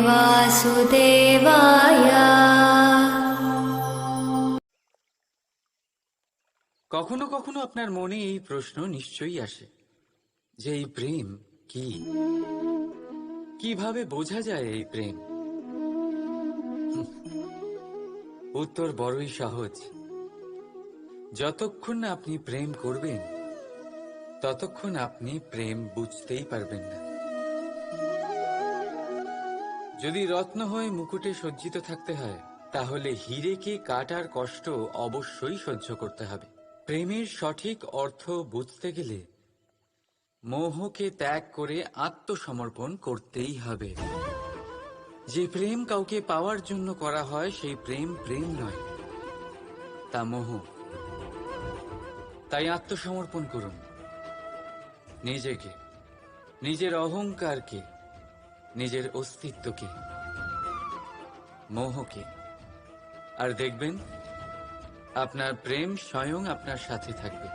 वासुदेवाय। কখনো কখনো আপনার মনে এই প্রশ্ন নিশ্চয়ই আসে যে এই প্রেম কি, কিভাবে বোঝা যায় এই প্রেম। উত্তর বড়ই সহজ। যতক্ষণ না আপনি প্রেম করবেন ততক্ষণ আপনি প্রেম বুঝতেই পারবেন না। যদি রত্ন হয়ে মুকুটে সজ্জিত থাকতে হয় তাহলে হীরেকে কাটার কষ্ট অবশ্যই সহ্য করতে হবে। প্রেমের সঠিক অর্থ বুঝতে গেলে মোহকে ত্যাগ করে আত্মসমর্পণ করতেই হবে। যে প্রেম কাউকে পাওয়ার জন্য করা হয় সেই প্রেম প্রেম নয়, তা মোহ। তাই আত্মসমর্পণ করুন নিজেকে, নিজের অহংকারকে, নিজের অস্তিত্বকে, মোহকে, আর দেখবেন আপনার প্রেম স্বয়ং আপনার সাথে থাকবে।